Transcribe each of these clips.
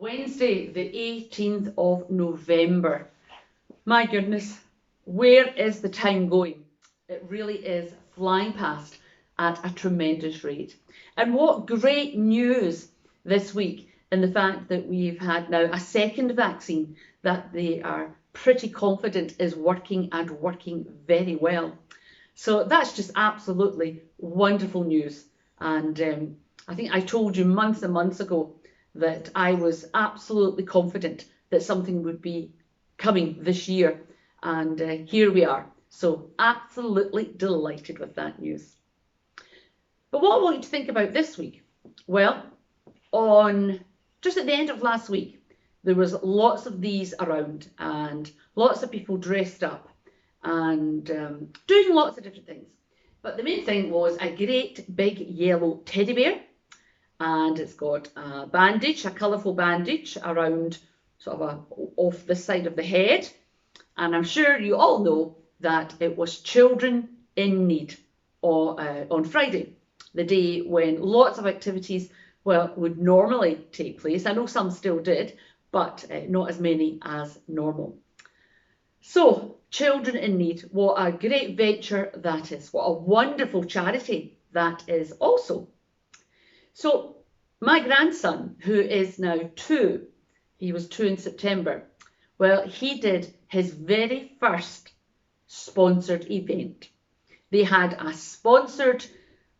Wednesday, the 18th of November. My goodness, where is the time going? It really is flying past at a tremendous rate. And what great news this week in the fact that we've had now a second vaccine that they are pretty confident is working and working very well. So that's just absolutely wonderful news. And I think I told you months and months ago that I was absolutely confident that something would be coming this year. And here we are. So absolutely delighted with that news. But what I want you to think about this week, well, just at the end of last week, there was lots of these around and lots of people dressed up and doing lots of different things. But the main thing was a great big yellow teddy bear, and it's got a bandage, a colourful bandage around sort of off this side of the head. And I'm sure you all know that it was Children in Need on Friday, the day when lots of activities, well, would normally take place. I know some still did, but not as many as normal. So, Children in Need, what a great venture that is. What a wonderful charity that is also. So, my grandson, who is now 2, he was 2 in September, well, he did his very first sponsored event. They had a sponsored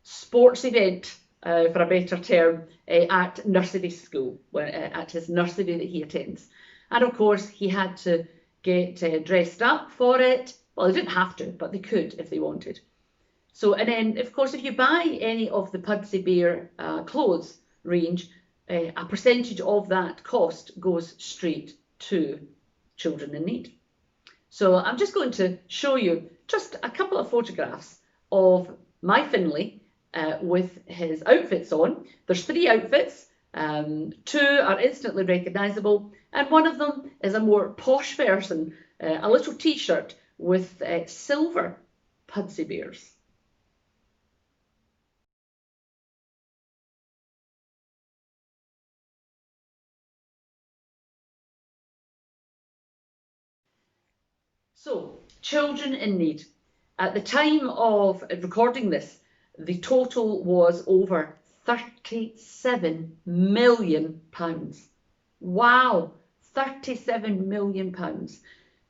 sports event, for a better term, at nursery school, at his nursery that he attends. And of course, he had to get dressed up for it. Well, they didn't have to, but they could if they wanted. So, and then, of course, if you buy any of the Pudsey Bear clothes range, a percentage of that cost goes straight to Children in Need. So I'm just going to show you just a couple of photographs of my Finlay with his outfits on. There's 3 outfits, 2 are instantly recognisable, and one of them is a more posh version, a little t-shirt with silver Pudsey Bears. So, Children in Need. At the time of recording this, the total was over £37 million. Wow, £37 million.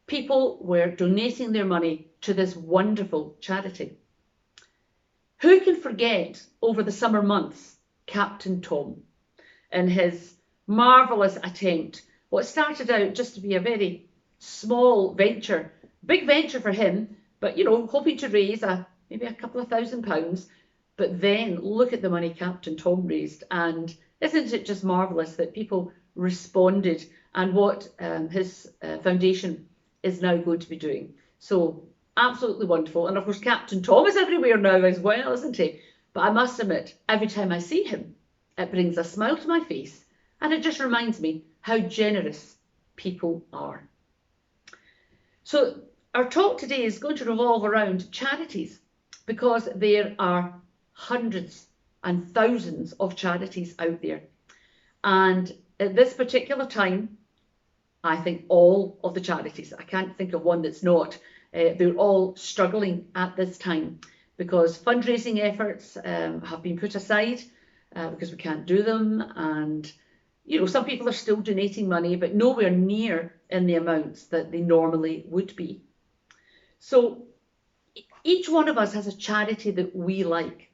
People were donating their money to this wonderful charity. Who can forget over the summer months Captain Tom and his marvellous attempt, what started out just to be a very small venture, big venture for him, but you know, hoping to raise maybe a couple of £1,000. But then look at the money Captain Tom raised, and isn't it just marvellous that people responded and what his foundation is now going to be doing. So absolutely wonderful. And of course, Captain Tom is everywhere now as well, isn't he? But I must admit, every time I see him, it brings a smile to my face, and it just reminds me how generous people are. So our talk today is going to revolve around charities, because there are hundreds and thousands of charities out there. And at this particular time, I think all of the charities, I can't think of one that's not, they're all struggling at this time because fundraising efforts have been put aside because we can't do them. And, you know, some people are still donating money, but nowhere near in the amounts that they normally would be. So each one of us has a charity that we like.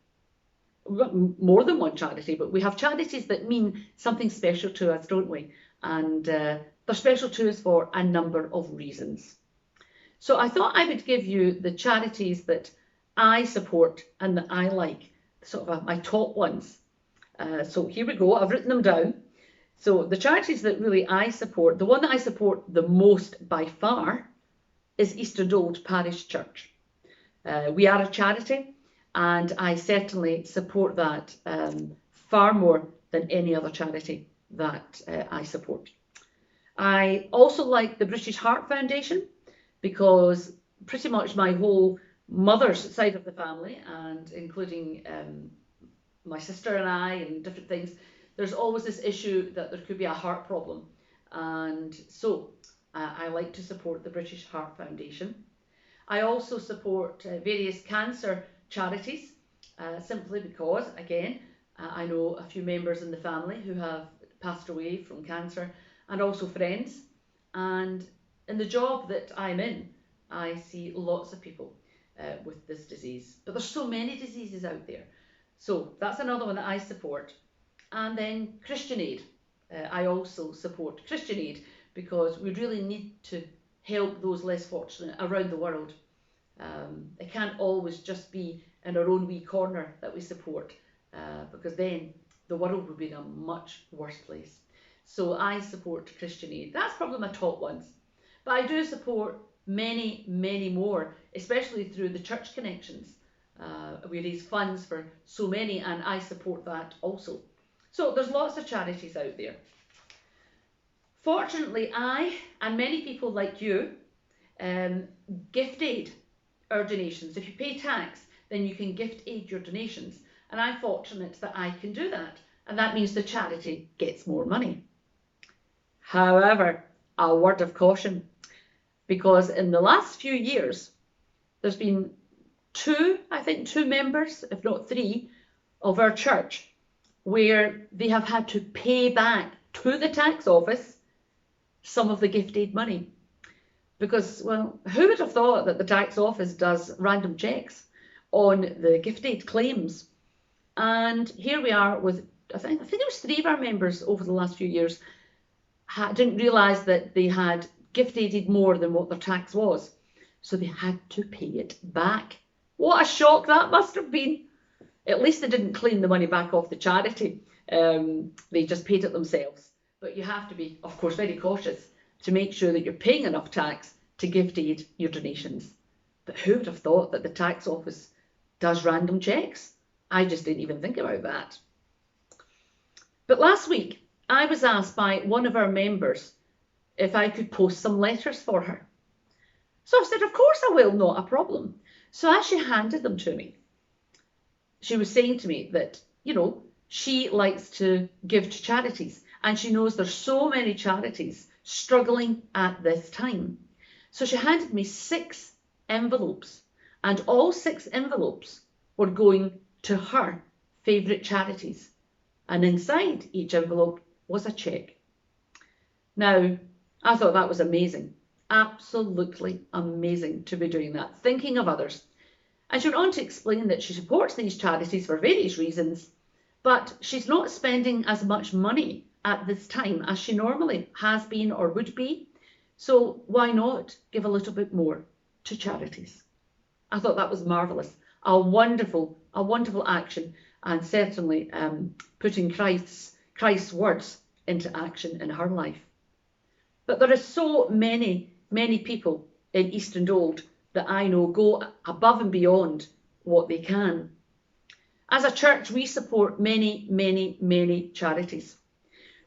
We've got more than one charity, but we have charities that mean something special to us, don't we? And they're special to us for a number of reasons. So I thought I would give you the charities that I support and that I like, sort of my top ones. So here we go, I've written them down. So the charities that really I support, the one that I support the most by far is Easterdold Parish Church. We are a charity, and I certainly support that far more than any other charity that I support. I also like the British Heart Foundation, because pretty much my whole mother's side of the family, and including my sister and I and different things, there's always this issue that there could be a heart problem. And so I like to support the British Heart Foundation. I also support various cancer charities, simply because, again, I know a few members in the family who have passed away from cancer, and also friends. And in the job that I'm in, I see lots of people with this disease. But there's so many diseases out there. So that's another one that I support. And then Christian Aid. I also support Christian Aid because we really need to help those less fortunate around the world. It can't always just be in our own wee corner that we support, because then the world would be in a much worse place. So I support Christian Aid. That's probably my top ones. But I do support many, many more, especially through the church connections. We raise funds for so many, and I support that also. So there's lots of charities out there. Fortunately, I and many people like you gift aid our donations. If you pay tax, then you can gift aid your donations. And I'm fortunate that I can do that. And that means the charity gets more money. However, a word of caution, because in the last few years, there's been two members, if not three, of our church where they have had to pay back to the tax office some of the gift aid money. Because, well, who would have thought that the tax office does random checks on the gift aid claims? And here we are with, I think it was three of our members over the last few years didn't realise that they had gift aided more than what their tax was. So they had to pay it back. What a shock that must have been. At least they didn't claim the money back off the charity. They just paid it themselves. But you have to be, of course, very cautious to make sure that you're paying enough tax to gift aid your donations. But who would have thought that the tax office does random checks? I just didn't even think about that. But last week, I was asked by one of our members if I could post some letters for her. So I said, of course I will, not a problem. So as she handed them to me, she was saying to me that, you know, she likes to give to charities, and she knows there's so many charities struggling at this time. So she handed me 6 envelopes, and all 6 envelopes were going to her favourite charities. And inside each envelope was a cheque. Now, I thought that was amazing. Absolutely amazing to be doing that, thinking of others. And she went on to explain that she supports these charities for various reasons, but she's not spending as much money at this time as she normally has been or would be. So why not give a little bit more to charities? I thought that was marvellous. A wonderful action, and certainly putting Christ's words into action in her life. But there are so many people in East and Old that I know go above and beyond what they can. As a church, we support many charities.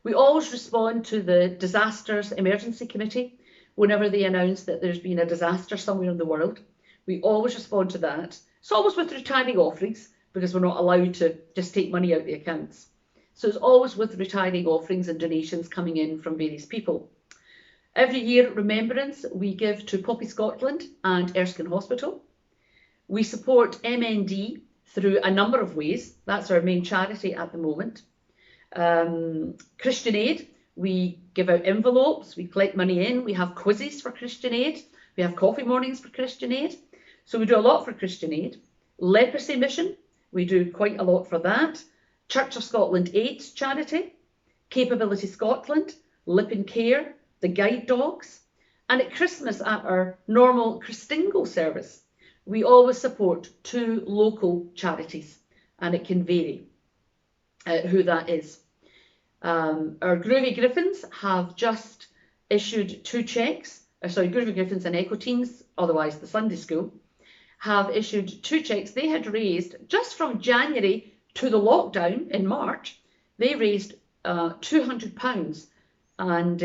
We always respond to the Disasters Emergency Committee whenever they announce that there's been a disaster somewhere in the world. We always respond to that. It's always with retiring offerings, because we're not allowed to just take money out the accounts. So it's always with retiring offerings and donations coming in from various people. Every year at Remembrance, we give to Poppy Scotland and Erskine Hospital. We support MND through a number of ways. That's our main charity at the moment. Christian Aid, we give out envelopes, we collect money in, we have quizzes for Christian Aid, we have coffee mornings for Christian Aid. So we do a lot for Christian Aid. Leprosy Mission, we do quite a lot for that. Church of Scotland AIDS charity, Capability Scotland, Lip and Care, the Guide Dogs. And at Christmas, at our normal Christingle service, we always support 2 local charities, and it can vary who that is. Our Groovy Griffins have just issued 2 cheques. Groovy Griffins and Echo Teens, otherwise the Sunday School, have issued 2 cheques. They had raised, just from January to the lockdown in March, they raised £200, and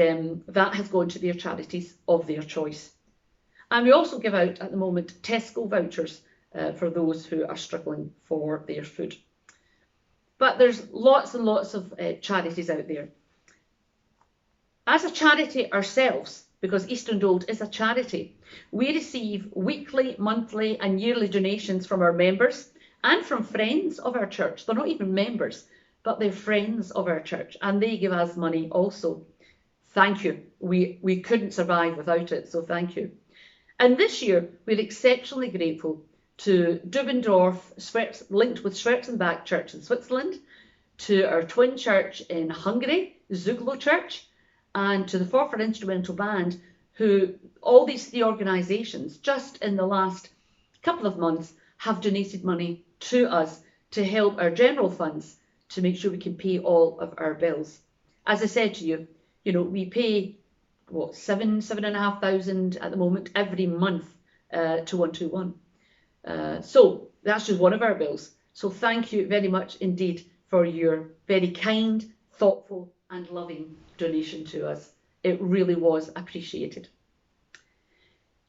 that has gone to their charities of their choice. And we also give out at the moment Tesco vouchers for those who are struggling for their food. But there's lots and lots of charities out there. As a charity ourselves, because Eastern Old is a charity, we receive weekly, monthly and yearly donations from our members and from friends of our church. They're not even members, but they're friends of our church, and they give us money also. Thank you. We couldn't survive without it, so thank you. And this year, we're exceptionally grateful to Dubendorf, linked with Schwarzenbach Church in Switzerland, to our twin church in Hungary, Zuglo Church, and to the Forfar Instrumental Band, who all these three organisations, just in the last couple of months, have donated money to us to help our general funds to make sure we can pay all of our bills. As I said to you, we pay, what, 7,500 at the moment every month to 121. So that's just one of our bills. So thank you very much indeed for your very kind, thoughtful and loving donation to us. It really was appreciated.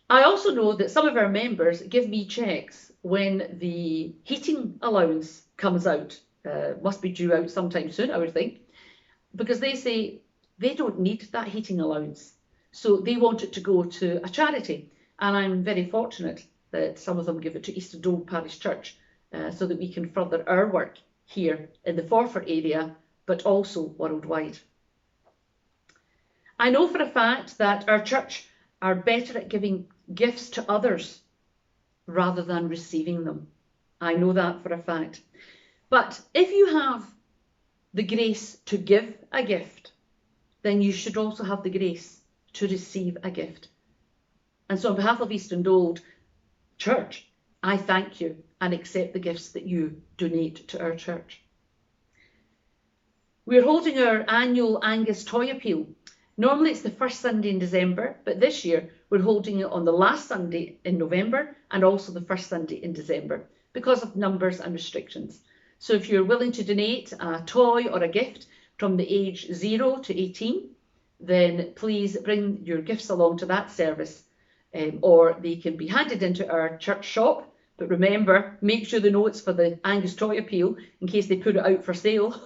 I also know that some of our members give me cheques when the heating allowance comes out. Must be due out sometime soon, I would think, because they say they don't need that heating allowance. So they want it to go to a charity. And I'm very fortunate that some of them give it to Eastern Old Parish Church so that we can further our work here in the Forfar area, but also worldwide. I know for a fact that our church are better at giving gifts to others rather than receiving them. I know that for a fact. But if you have the grace to give a gift, then you should also have the grace to receive a gift. And so on behalf of Eastern Old Church, I thank you and accept the gifts that you donate to our church. We're holding our annual Angus Toy Appeal. Normally it's the first Sunday in December, but this year we're holding it on the last Sunday in November and also the first Sunday in December because of numbers and restrictions. So if you're willing to donate a toy or a gift from the age 0 to 18, then please bring your gifts along to that service, or they can be handed into our church shop. But remember, make sure they know it's for the Angus Toy Appeal in case they put it out for sale.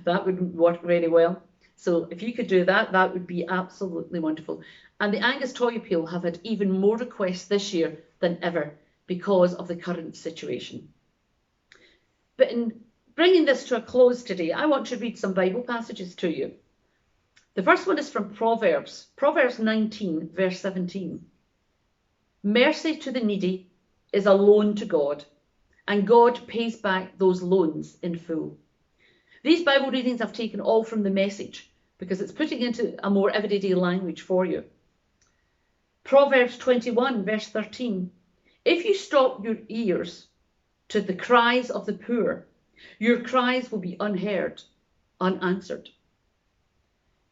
That would work very well. So if you could do that, that would be absolutely wonderful. And the Angus Toy Appeal have had even more requests this year than ever because of the current situation. But in bringing this to a close today, I want to read some Bible passages to you. The first one is from Proverbs 19, verse 17. Mercy to the needy is a loan to God, and God pays back those loans in full. These Bible readings I've taken all from the Message because it's putting into a more everyday language for you. Proverbs 21, verse 13. If you stop your ears to the cries of the poor, your cries will be unheard, unanswered.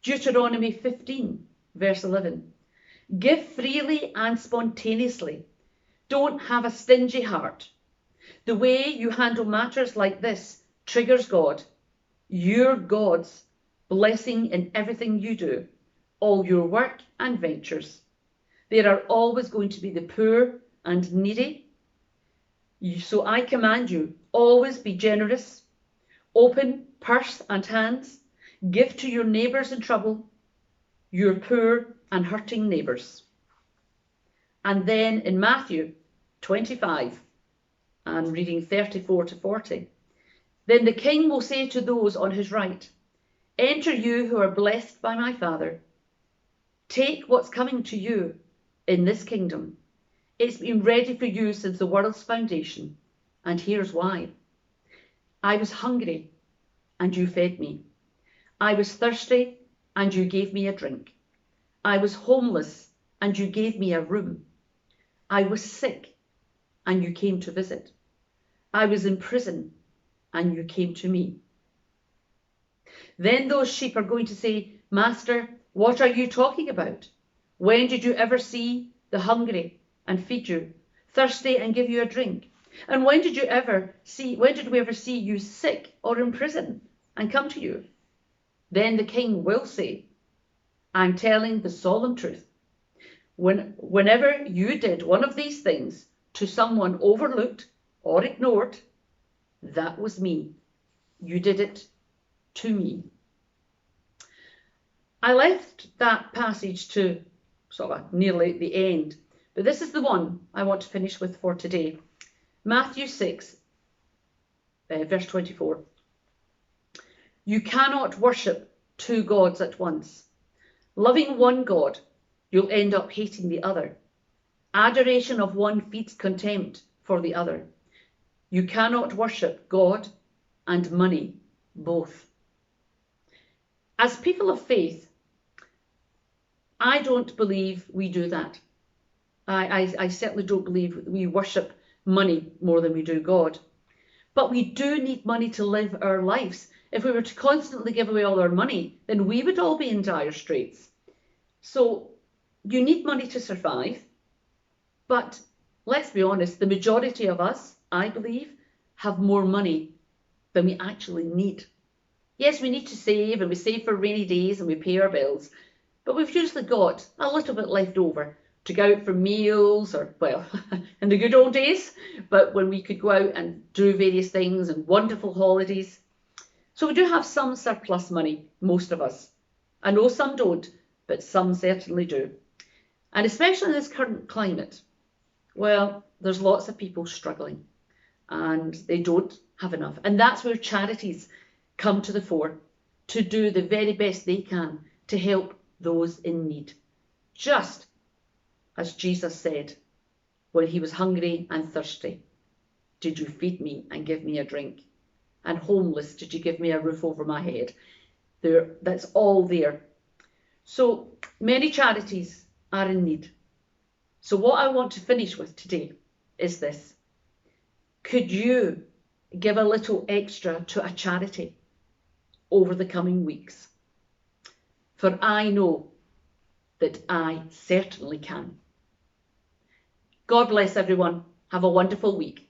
Deuteronomy 15, verse 11. Give freely and spontaneously. Don't have a stingy heart. The way you handle matters like this triggers God, your God's blessing in everything you do, all your work and ventures. There are always going to be the poor and needy. So I command you, always be generous, open purse and hands, give to your neighbours in trouble, your poor and hurting neighbours. And then in Matthew 25, I'm reading 34 to 40, then the king will say to those on his right, enter you who are blessed by my Father. Take what's coming to you in this kingdom. It's been ready for you since the world's foundation, and here's why. I was hungry, and you fed me. I was thirsty, and you gave me a drink. I was homeless, and you gave me a room. I was sick, and you came to visit. I was in prison, and you came to me. Then those sheep are going to say, Master, what are you talking about? When did you ever see the hungry and feed you, thirsty and give you a drink? And when did we ever see you sick or in prison and come to you? Then the king will say, I'm telling the solemn truth. Whenever you did one of these things to someone overlooked or ignored, that was me. You did it to me. I left that passage to sort of nearly the end, but this is the one I want to finish with for today. Matthew 6, verse 24. You cannot worship two gods at once. Loving one God, you'll end up hating the other. Adoration of one feeds contempt for the other. You cannot worship God and money both. As people of faith, I don't believe we do that. I certainly don't believe we worship money more than we do God. But we do need money to live our lives. If we were to constantly give away all our money, then we would all be in dire straits. So you need money to survive. But let's be honest, the majority of us, I believe, have more money than we actually need. Yes, we need to save, and we save for rainy days, and we pay our bills. But we've usually got a little bit left over to go out for meals, or, well, in the good old days, but when we could go out and do various things and wonderful holidays. So we do have some surplus money, most of us. I know some don't, but some certainly do. And especially in this current climate, well, there's lots of people struggling and they don't have enough. And that's where charities come to the fore to do the very best they can to help those in need. Just as Jesus said when he was hungry and thirsty, did you feed me and give me a drink? And homeless, did you give me a roof over my head? That's all there. So many charities are in need. So what I want to finish with today is this. Could you give a little extra to a charity over the coming weeks? For I know that I certainly can. God bless everyone. Have a wonderful week.